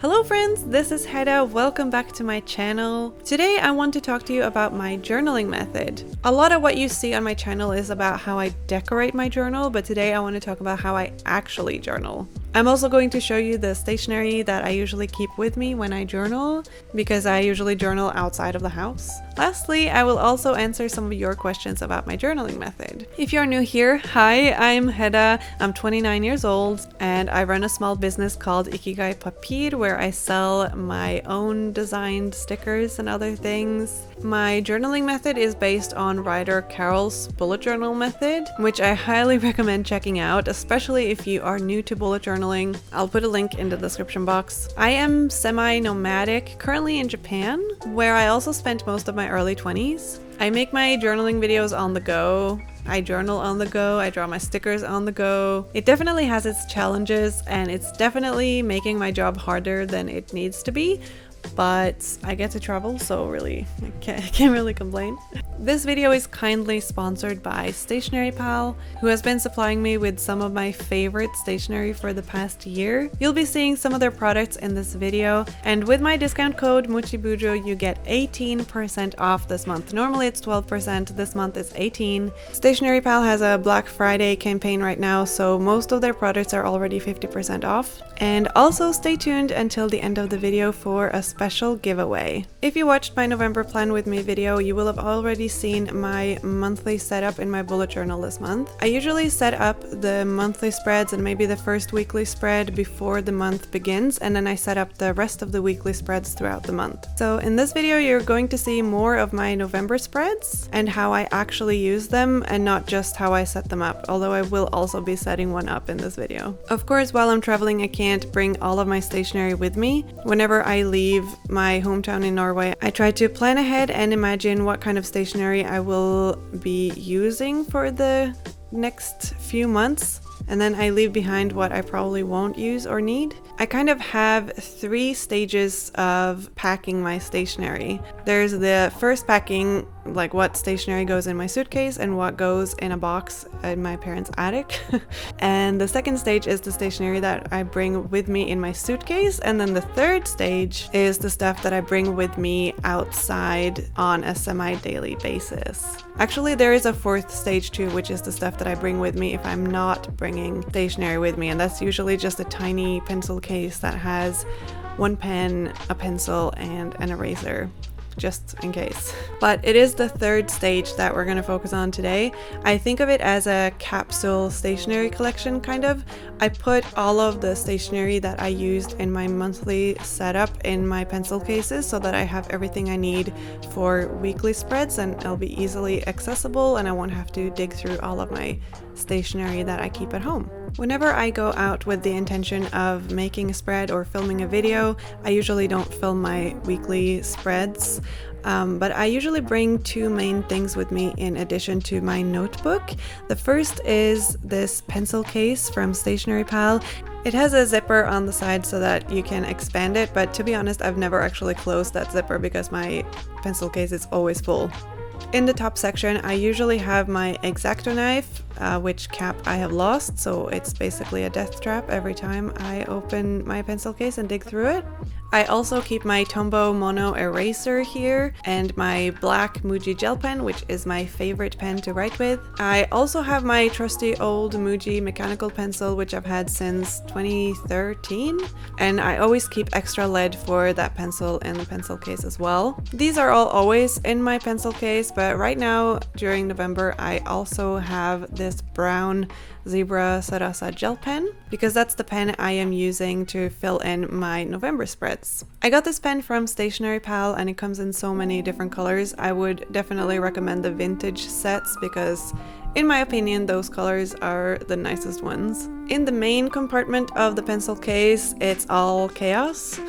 Hello friends, this is Hedda. Welcome back to my channel. Today I want to talk to you about my journaling method. A lot of what you see on my channel is about how I decorate my journal, but today I want to talk about how I actually journal. I'm also going to show you the stationery that I usually keep with me when I journal, because I usually journal outside of the house. Lastly, I will also answer some of your questions about my journaling method. If you're new here, hi, I'm Hedda, I'm 29 years old, and I run a small business called Ikigai Papir, where I sell my own designed stickers and other things. My journaling method is based on writer Carol's bullet journal method, which I highly recommend checking out, especially if you are new to bullet journaling. I'll put a link in the description box. I am semi-nomadic, currently in Japan, where I also spent most of my early 20s. I make my journaling videos on the go. I journal on the go, I draw my stickers on the go. It definitely has its challenges, and it's definitely making my job harder than it needs to be. But I get to travel, so really, I can't really complain. This video is kindly sponsored by Stationery Pouches, who has been supplying me with some of my favorite stationery for the past year. You'll be seeing some of their products in this video, and with my discount code mochibujo, you get 18% off this month. Normally it's 12%, this month it's 18%. Stationery Pouches has a Black Friday campaign right now, so most of their products are already 50% off. And also stay tuned until the end of the video for a special giveaway. If you watched my November plan with me video, you will have already seen my monthly setup in my bullet journal this month. I usually set up the monthly spreads and maybe the first weekly spread before the month begins, and then I set up the rest of the weekly spreads throughout the month. So in this video, you're going to see more of my November spreads and how I actually use them, and not just how I set them up, although I will also be setting one up in this video. Of course, while I'm traveling, I can't bring all of my stationery with me. Whenever I leave my hometown in Norway, I try to plan ahead and imagine what kind of stationery I will be using for the next few months, and then I leave behind what I probably won't use or need. I kind of have 3 stages of packing my stationery. There's the first packing, like what stationery goes in my suitcase and what goes in a box in my parents' attic. And the second stage is the stationery that I bring with me in my suitcase. And then the third stage is the stuff that I bring with me outside on a semi-daily basis. Actually, there is a 4th stage too, which is the stuff that I bring with me if I'm not bringing stationery with me. And that's usually just a tiny pencil case that has 1 pen, a pencil, and an eraser, just in case. But it is the 3rd stage that we're going to focus on today. I think of it as a capsule stationery collection, kind of. I put all of the stationery that I used in my monthly setup in my pencil cases so that I have everything I need for weekly spreads, and it'll be easily accessible, and I won't have to dig through all of my stationery that I keep at home. Whenever I go out with the intention of making a spread or filming a video, I usually don't film my weekly spreads, but I usually bring 2 main things with me in addition to my notebook. The first is this pencil case from Stationery Pouches. It has a zipper on the side so that you can expand it, but to be honest, I've never actually closed that zipper because my pencil case is always full. In the top section, I usually have my X-Acto knife, which cap I have lost, so it's basically a death trap every time I open my pencil case and dig through it. I also keep my Tombow Mono eraser here and my black Muji gel pen, which is my favorite pen to write with. I also have my trusty old Muji mechanical pencil, which I've had since 2013, and I always keep extra lead for that pencil in the pencil case as well. These are all always in my pencil case, but right now during November I also have this brown Zebra Sarasa gel pen, because that's the pen I am using to fill in my November spreads. I got this pen from Stationery Pouches and it comes in so many different colors. I would definitely recommend the vintage sets because in my opinion those colors are the nicest ones. In the main compartment of the pencil case, it's all chaos.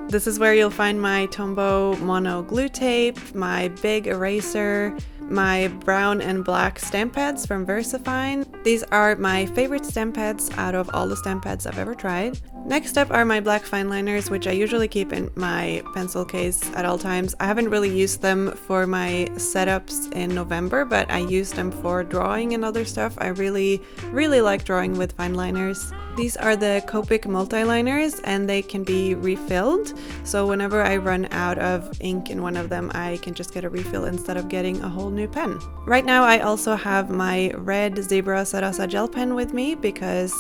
This is where you'll find my Tombow Mono glue tape, my big eraser, my brown and black stamp pads from VersaFine. These are my favorite stamp pads out of all the stamp pads I've ever tried. Next up are my black fine liners, which I usually keep in my pencil case at all times. I haven't really used them for my setups in November, but I used them for drawing and other stuff. I really like drawing with fine liners. These are the Copic multi-liners and they can be refilled. So whenever I run out of ink in one of them, I can just get a refill instead of getting a whole new pen. Right now I also have my red Zebra Sarasa gel pen with me because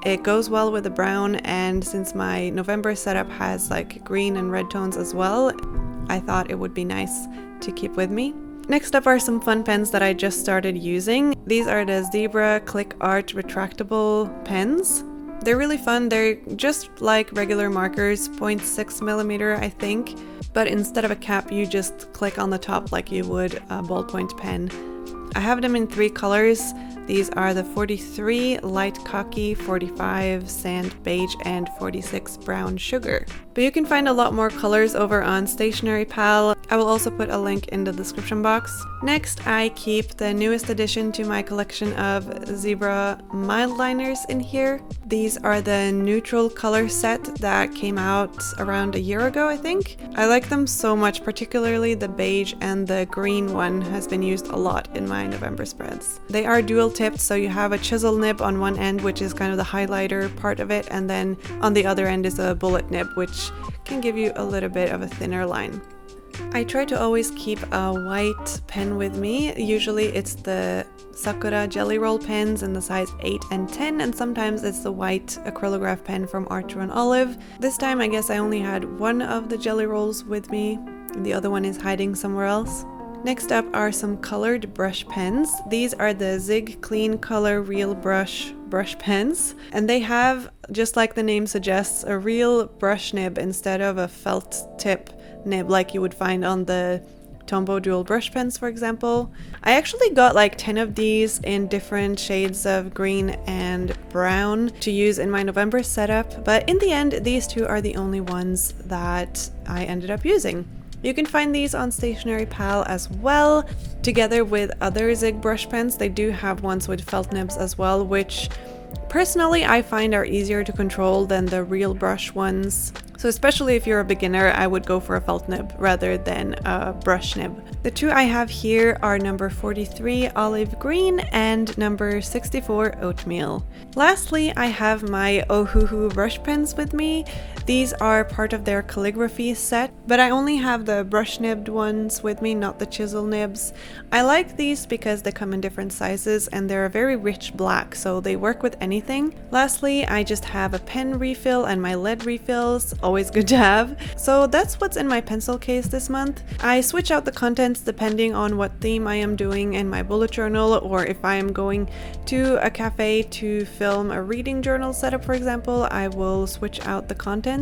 it goes well with the brown, and since my November setup has like green and red tones as well, I thought it would be nice to keep with me. Next up are some fun pens that I just started using. These are the Zebra Click Art retractable pens. They're really fun. They're just like regular markers, 0.6 millimeter I think, but instead of a cap you just click on the top like you would a ballpoint pen. I have them in 3 colors. These are the 43 Light Khaki, 45 Sand Beige, and 46 Brown Sugar. But you can find a lot more colors over on Stationery Pal. I will also put a link in the description box. Next, I keep the newest addition to my collection of Zebra mild liners in here. These are the neutral color set that came out around a year ago, I think. I like them so much, particularly the beige and the green one has been used a lot in my November spreads. They are dual tipped, so you have a chisel nib on one end, which is kind of the highlighter part of it, and then on the other end is a bullet nib, which can give you a little bit of a thinner line. I try to always keep a white pen with me. Usually it's the Sakura Jelly Roll pens in the size 8 and 10, and sometimes it's the white acrylograph pen from Archer and Olive. This time I guess I only had one of the Jelly Rolls with me, and the other one is hiding somewhere else. Next up are some colored brush pens. These are the Zig Clean Color Real Brush pens, and they have, just like the name suggests, a real brush nib instead of a felt tip nib like you would find on the Tombow dual brush pens, for example. I actually got like 10 of these in different shades of green and brown to use in my November setup, but in the end these two are the only ones that I ended up using. You can find these on Stationery Pal as well, together with other Zig brush pens. They do have ones with felt nibs as well, which personally I find are easier to control than the real brush ones. So especially if you're a beginner, I would go for a felt nib rather than a brush nib. The two I have here are number 43 Olive Green and number 64 Oatmeal. Lastly, I have my Ohuhu brush pens with me. These are part of their calligraphy set, but I only have the brush nibbed ones with me, not the chisel nibs. I like these because they come in different sizes and they're a very rich black, so they work with anything. Lastly, I just have a pen refill and my lead refills, always good to have. So that's what's in my pencil case this month. I switch out the contents depending on what theme I am doing in my bullet journal, or if I am going to a cafe to film a reading journal setup, for example, I will switch out the contents.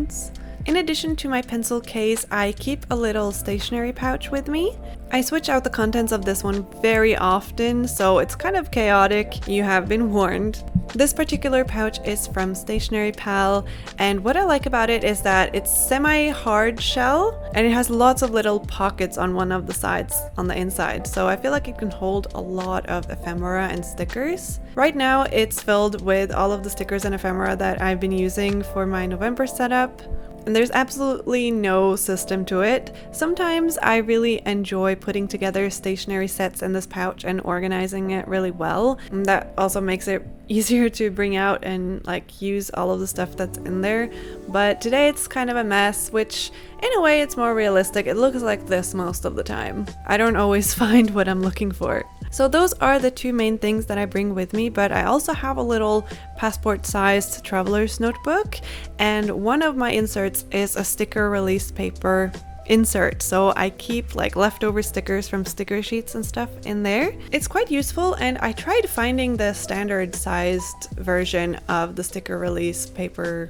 In addition to my pencil case, I keep a little stationery pouch with me. I switch out the contents of this one very often, so it's kind of chaotic. You have been warned. This particular pouch is from Stationery Pal, and what I like about it is that it's semi-hard shell and it has lots of little pockets on one of the sides on the inside, so I feel like it can hold a lot of ephemera and stickers. Right now it's filled with all of the stickers and ephemera that I've been using for my November setup. And there's absolutely no system to it. Sometimes I really enjoy putting together stationery sets in this pouch and organizing it really well. And that also makes it easier to bring out and like use all of the stuff that's in there. But today it's kind of a mess, which in a way it's more realistic. It looks like this most of the time. I don't always find what I'm looking for. So those are the two main things that I bring with me, but I also have a little passport-sized traveler's notebook, and one of my inserts is a sticker release paper insert, so I keep like leftover stickers from sticker sheets and stuff in there. It's quite useful, and I tried finding the standard sized version of the sticker release paper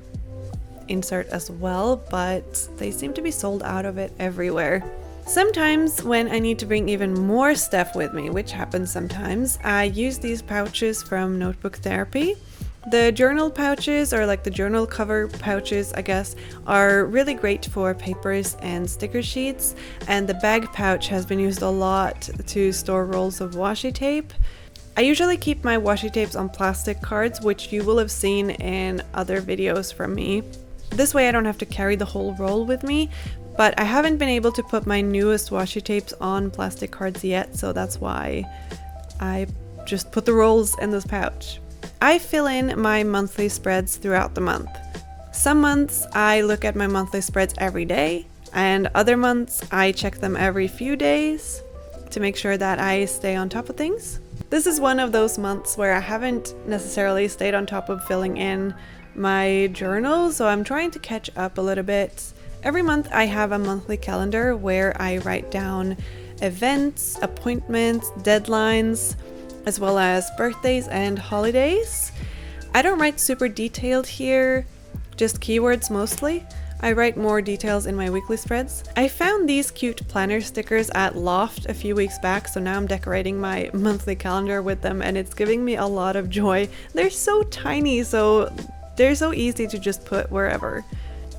insert as well, but they seem to be sold out of it everywhere. Sometimes when I need to bring even more stuff with me, which happens sometimes, I use these pouches from Notebook Therapy. The journal pouches, or like the journal cover pouches, I guess, are really great for papers and sticker sheets, and the bag pouch has been used a lot to store rolls of washi tape. I usually keep my washi tapes on plastic cards, which you will have seen in other videos from me. This way I don't have to carry the whole roll with me, but I haven't been able to put my newest washi tapes on plastic cards yet, so that's why I just put the rolls in this pouch. I fill in my monthly spreads throughout the month. Some months I look at my monthly spreads every day, and other months I check them every few days to make sure that I stay on top of things. This is one of those months where I haven't necessarily stayed on top of filling in my journal, so I'm trying to catch up a little bit. Every month I have a monthly calendar where I write down events, appointments, deadlines, as well as birthdays and holidays. I don't write super detailed here, just keywords mostly. I write more details in my weekly spreads. I found these cute planner stickers at Loft a few weeks back, so now I'm decorating my monthly calendar with them, and it's giving me a lot of joy. They're so tiny, so they're so easy to just put wherever.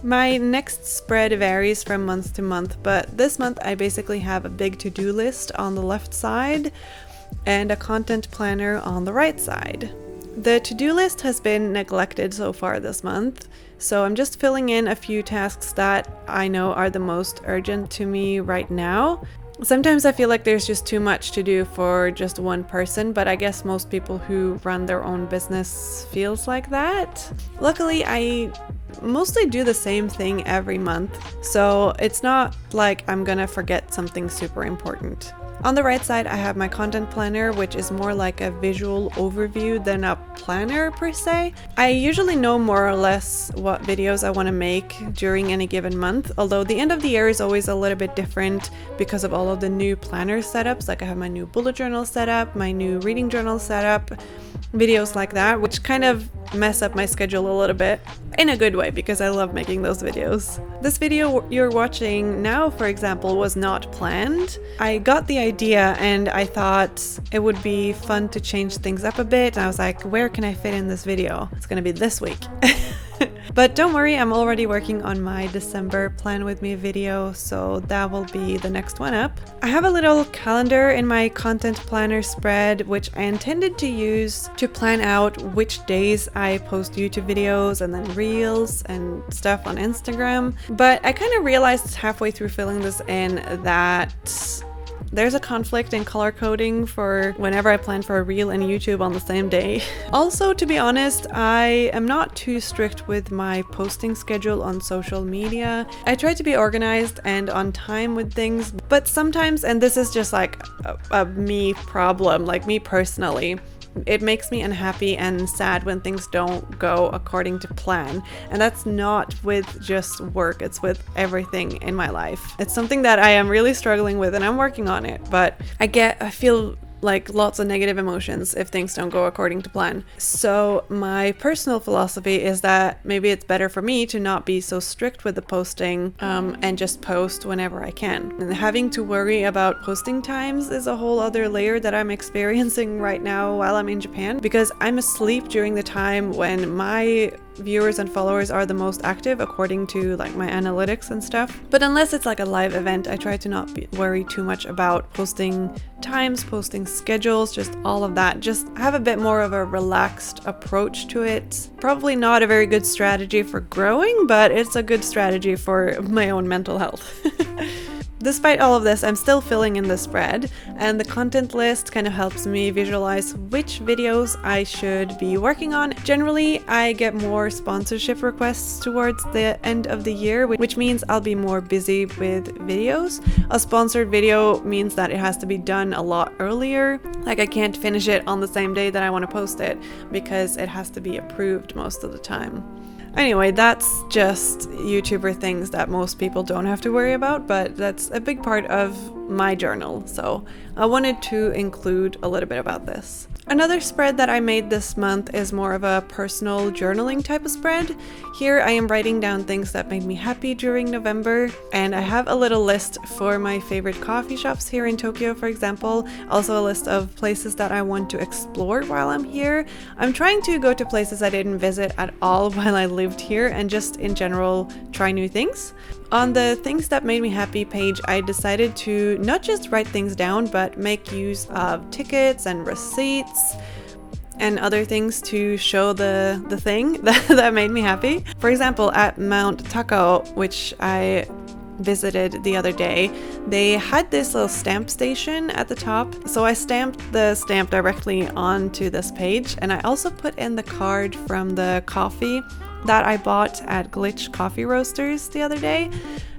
My next spread varies from month to month, but this month I basically have a big to-do list on the left side and a content planner on the right side. The to-do list has been neglected so far this month, so I'm just filling in a few tasks that I know are the most urgent to me right now. Sometimes I feel like there's just too much to do for just one person, but I guess most people who run their own business feels like that. Luckily, I mostly do the same thing every month, so it's not like I'm gonna forget something super important. On the right side, I have my content planner, which is more like a visual overview than a planner per se. I usually know more or less what videos I want to make during any given month, although the end of the year is always a little bit different because of all of the new planner setups. Like I have my new bullet journal setup, my new reading journal setup, videos like that, which kind of mess up my schedule a little bit in a good way because I love making those videos. This video you're watching now, for example, was not planned. I got the idea and I thought it would be fun to change things up a bit. And I was like, where can I fit in this video? It's gonna be this week. But don't worry, I'm already working on my December plan with me video, so that will be the next one up. I have a little calendar in my content planner spread, which I intended to use to plan out which days I post YouTube videos and then reels and stuff on Instagram. But I kind of realized halfway through filling this in that there's a conflict in color coding for whenever I plan for a reel and YouTube on the same day. Also, to be honest, I am not too strict with my posting schedule on social media. I try to be organized and on time with things, but sometimes, and this is just like a me problem, like me personally, it makes me unhappy and sad when things don't go according to plan. And that's not with just work, it's with everything in my life. It's something that I am really struggling with and I'm working on it, but I feel like lots of negative emotions if things don't go according to plan. So my personal philosophy is that maybe it's better for me to not be so strict with the posting and just post whenever I can. And having to worry about posting times is a whole other layer that I'm experiencing right now while I'm in Japan, because I'm asleep during the time when my viewers and followers are the most active according to like my analytics and stuff. But unless it's like a live event, I try to not worry too much about posting times, posting schedules, just all of that. Just have a bit more of a relaxed approach to it. Probably not a very good strategy for growing, but it's a good strategy for my own mental health. Despite all of this, I'm still filling in the spread, and the content list kind of helps me visualize which videos I should be working on. Generally, I get more sponsorship requests towards the end of the year, which means I'll be more busy with videos. A sponsored video means that it has to be done a lot earlier. Like I can't finish it on the same day that I want to post it because it has to be approved most of the time. Anyway, that's just YouTuber things that most people don't have to worry about, but that's a big part of my journal, so I wanted to include a little bit about this. Another spread that I made this month is more of a personal journaling type of spread. Here I am writing down things that made me happy during November, and I have a little list for my favorite coffee shops here in Tokyo, for example. Also a list of places that I want to explore while I'm here. I'm trying to go to places I didn't visit at all while I lived here and just in general try new things. On the things that made me happy page, I decided to to not just write things down, but make use of tickets and receipts and other things to show the thing that made me happy. For example, at Mount Takao, which I visited the other day, they had this little stamp station at the top. So I stamped the stamp directly onto this page, and I also put in the card from the coffee that I bought at Glitch Coffee Roasters the other day.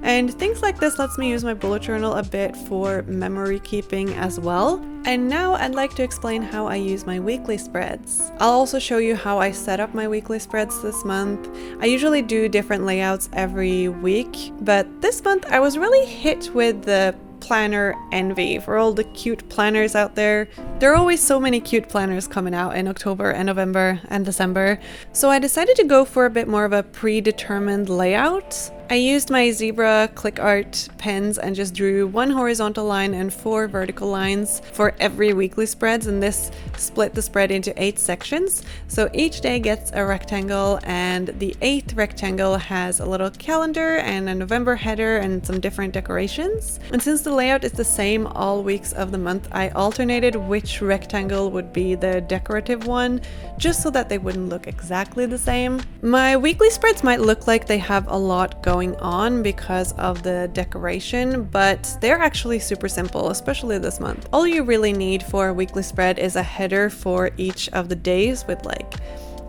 And things like this lets me use my bullet journal a bit for memory keeping as well. And now I'd like to explain how I use my weekly spreads. I'll also show you how I set up my weekly spreads this month. I usually do different layouts every week, but this month I was really hit with the planner envy for all the cute planners out there. There are always so many cute planners coming out in October and November and December. So I decided to go for a bit more of a predetermined layout. I used my zebra click art pens and just drew 1 horizontal line and 4 vertical lines for every weekly spreads, and this split the spread into 8 sections. So each day gets a rectangle, and the 8th rectangle has a little calendar and a November header and some different decorations. And since the layout is the same all weeks of the month, I alternated which rectangle would be the decorative one, just so that they wouldn't look exactly the same. My weekly spreads might look like they have a lot going on because of the decoration, but they're actually super simple, especially this month. All you really need for a weekly spread is a header for each of the days with like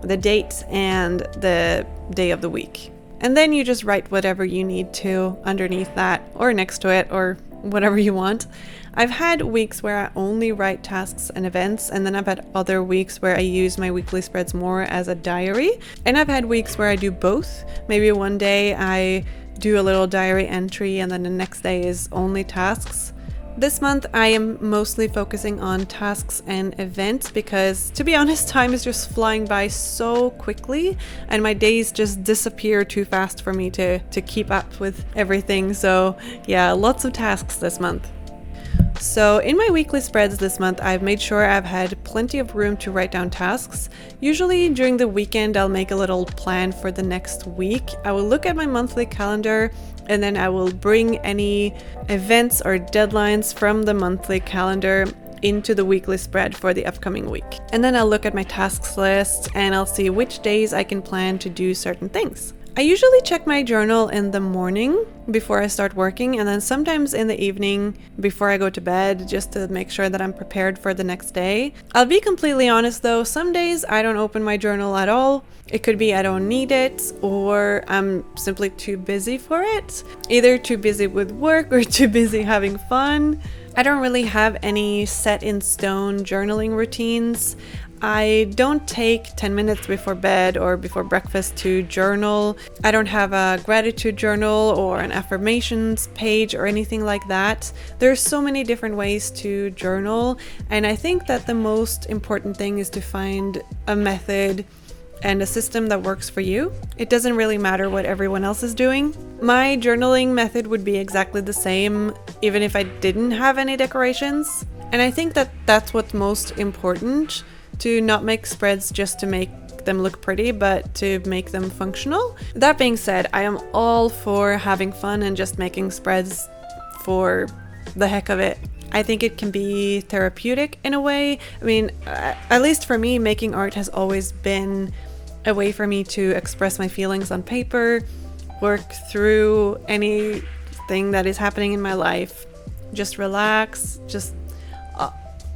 the date and the day of the week. And then you just write whatever you need to underneath that or next to it or whatever you want. I've had weeks where I only write tasks and events, and then I've had other weeks where I use my weekly spreads more as a diary. And I've had weeks where I do both. Maybe one day I do a little diary entry and then the next day is only tasks. This month I am mostly focusing on tasks and events because, to be honest, time is just flying by so quickly and my days just disappear too fast for me to keep up with everything. So yeah, lots of tasks this month. So in my weekly spreads this month, I've made sure I've had plenty of room to write down tasks. Usually during the weekend, I'll make a little plan for the next week. I will look at my monthly calendar and then I will bring any events or deadlines from the monthly calendar into the weekly spread for the upcoming week. And then I'll look at my tasks list and I'll see which days I can plan to do certain things. I usually check my journal in the morning before I start working, and then sometimes in the evening before I go to bed, just to make sure that I'm prepared for the next day. I'll be completely honest though, some days I don't open my journal at all. It could be I don't need it, or I'm simply too busy for it. Either too busy with work or too busy having fun. I don't really have any set in stone journaling routines. I don't take 10 minutes before bed or before breakfast to journal. I don't have a gratitude journal or an affirmations page or anything like that. There's so many different ways to journal, and I think that the most important thing is to find a method and a system that works for you. It doesn't really matter what everyone else is doing. My journaling method would be exactly the same even if I didn't have any decorations. And I think that that's what's most important, to not make spreads just to make them look pretty, but to make them functional. That being said, I am all for having fun and just making spreads for the heck of it. I think it can be therapeutic in a way. I mean, at least for me, making art has always been a way for me to express my feelings on paper, work through anything that is happening in my life, just relax, just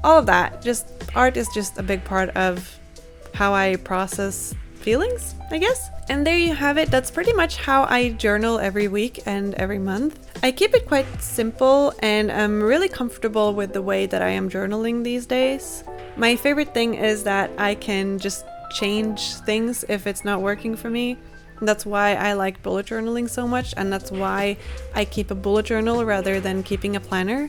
all of that. Just art is just a big part of how I process feelings, I guess. And there you have it. That's pretty much how I journal every week and every month. I keep it quite simple, and I'm really comfortable with the way that I am journaling these days. My favorite thing is that I can just change things if it's not working for me. That's why I like bullet journaling so much, and that's why I keep a bullet journal rather than keeping a planner.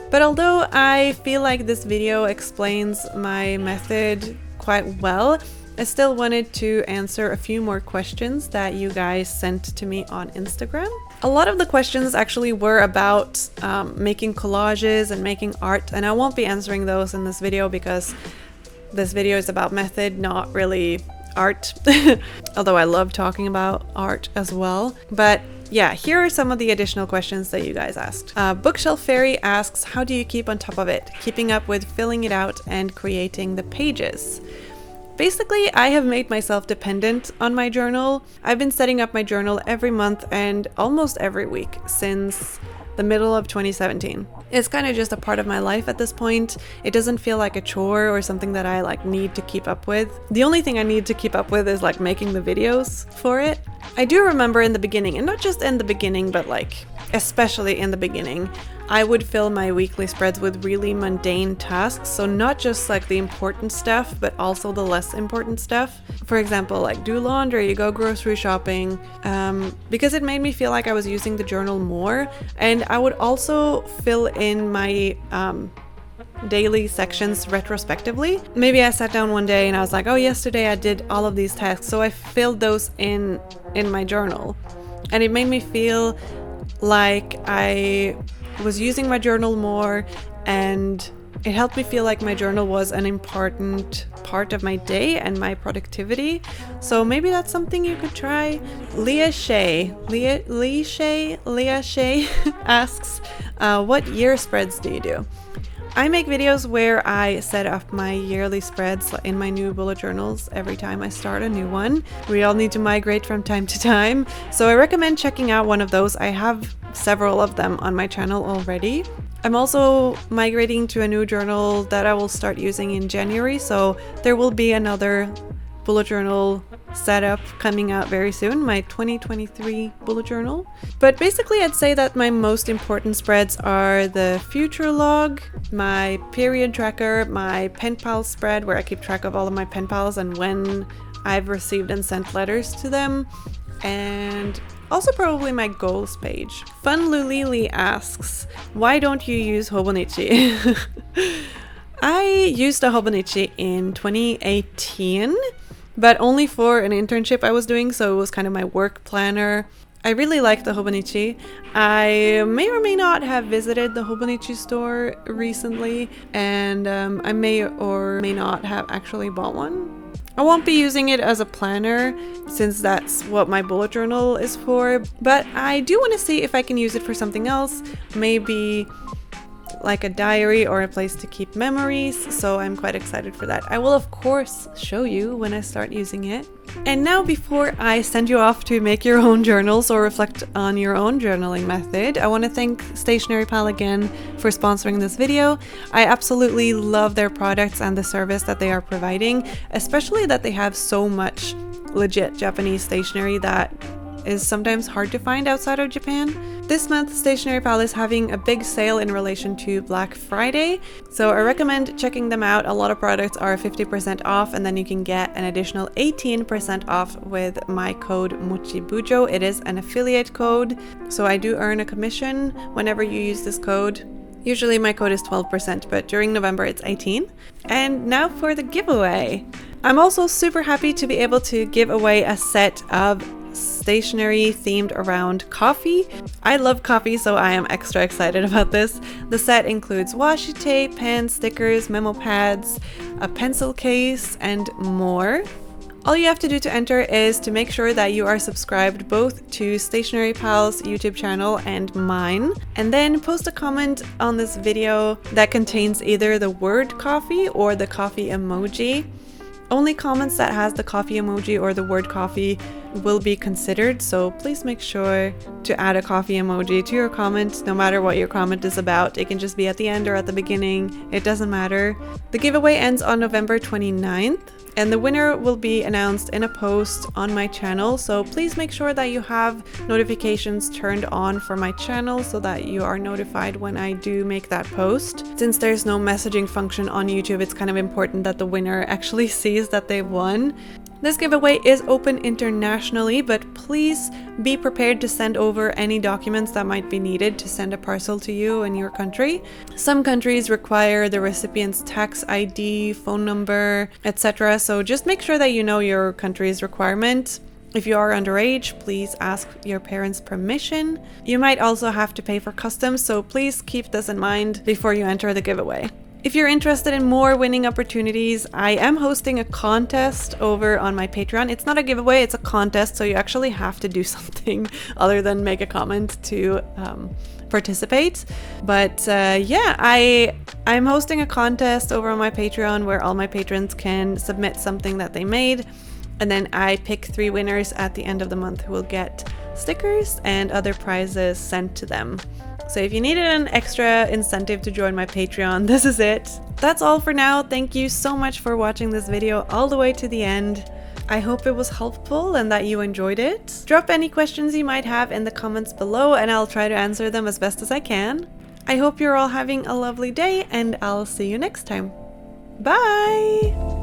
But although I feel like this video explains my method quite well, I still wanted to answer a few more questions that you guys sent to me on Instagram. A lot of the questions actually were about making collages and making art, and I won't be answering those in this video because this video is about method, not really art. Although I love talking about art as well. But yeah, here are some of the additional questions that you guys asked. Bookshelf Fairy asks, how do you keep on top of it, keeping up with filling it out and creating the pages? Basically, I have made myself dependent on my journal. I've been setting up my journal every month and almost every week since the middle of 2017. It's kind of just a part of my life at this point. It doesn't feel like a chore or something that I like need to keep up with. The only thing I need to keep up with is like making the videos for it. I do remember in the beginning, and not just in the beginning, but like especially in the beginning, I would fill my weekly spreads with really mundane tasks. So not just like the important stuff, but also the less important stuff. For example, like do laundry, go grocery shopping, because it made me feel like I was using the journal more. And I would also fill in my daily sections retrospectively. Maybe I sat down one day and I was like, oh, yesterday I did all of these tasks. So I filled those in my journal. And it made me feel like I was using my journal more, and it helped me feel like my journal was an important part of my day and my productivity. So maybe that's something you could try. Leah Shea asks, what year spreads do you do? I make videos where I set up my yearly spreads in my new bullet journals every time I start a new one. We all need to migrate from time to time, so I recommend checking out one of those. I have several of them on my channel already. I'm also migrating to a new journal that I will start using in January, so there will be another bullet journal setup coming out very soon, my 2023 bullet journal. But basically I'd say that my most important spreads are the future log, my period tracker, my pen pal spread where I keep track of all of my pen pals and when I've received and sent letters to them, and also probably my goals page. Fun Lulili asks, why don't you use Hobonichi? I used a Hobonichi in 2018, but only for an internship I was doing, so it was kind of my work planner. I really like the Hobonichi. I may or may not have visited the Hobonichi store recently, and I may or may not have actually bought one. I won't be using it as a planner since that's what my bullet journal is for, but I do want to see if I can use it for something else, maybe like a diary or a place to keep memories, so I'm quite excited for that. I will of course show you when I start using it. And now, before I send you off to make your own journals or reflect on your own journaling method, I want to thank Stationery Pal again for sponsoring this video. I absolutely love their products and the service that they are providing, especially that they have so much legit Japanese stationery that is sometimes hard to find outside of Japan. This month, Stationery Pal is having a big sale in relation to Black Friday, so I recommend checking them out. A lot of products are 50% off, and then you can get an additional 18% off with my code mochibujo. It is an affiliate code, so I do earn a commission whenever you use this code. Usually my code is 12%, but during November it's 18%. And now for the giveaway. I'm also super happy to be able to give away a set of stationery themed around coffee. I love coffee, so I am extra excited about this. The set includes washi tape, pens, stickers, memo pads, a pencil case, and more. All you have to do to enter is to make sure that you are subscribed both to Stationery Pal's YouTube channel and mine, and then post a comment on this video that contains either the word coffee or the coffee emoji. Only comments that has the coffee emoji or the word coffee will be considered, so please make sure to add a coffee emoji to your comment, no matter what your comment is about. It can just be at the end or at the beginning, it doesn't matter. The giveaway ends on November 29th, and the winner will be announced in a post on my channel, so please make sure that you have notifications turned on for my channel so that you are notified when I do make that post. Since there's no messaging function on YouTube, it's kind of important that the winner actually sees that they won. This giveaway is open internationally, but please be prepared to send over any documents that might be needed to send a parcel to you in your country. Some countries require the recipient's tax ID, phone number, etc. So just make sure that you know your country's requirement. If you are underage, please ask your parents' permission. You might also have to pay for customs, so please keep this in mind before you enter the giveaway. If you're interested in more winning opportunities, I am hosting a contest over on my Patreon. It's not a giveaway, it's a contest, so you actually have to do something other than make a comment to participate. But yeah, I'm hosting a contest over on my Patreon where all my patrons can submit something that they made, and then I pick 3 winners at the end of the month who will get stickers and other prizes sent to them. So if you needed an extra incentive to join my Patreon, this is it. That's all for now. Thank you so much for watching this video all the way to the end. I hope it was helpful and that you enjoyed it. Drop any questions you might have in the comments below and I'll try to answer them as best as I can. I hope you're all having a lovely day and I'll see you next time. Bye!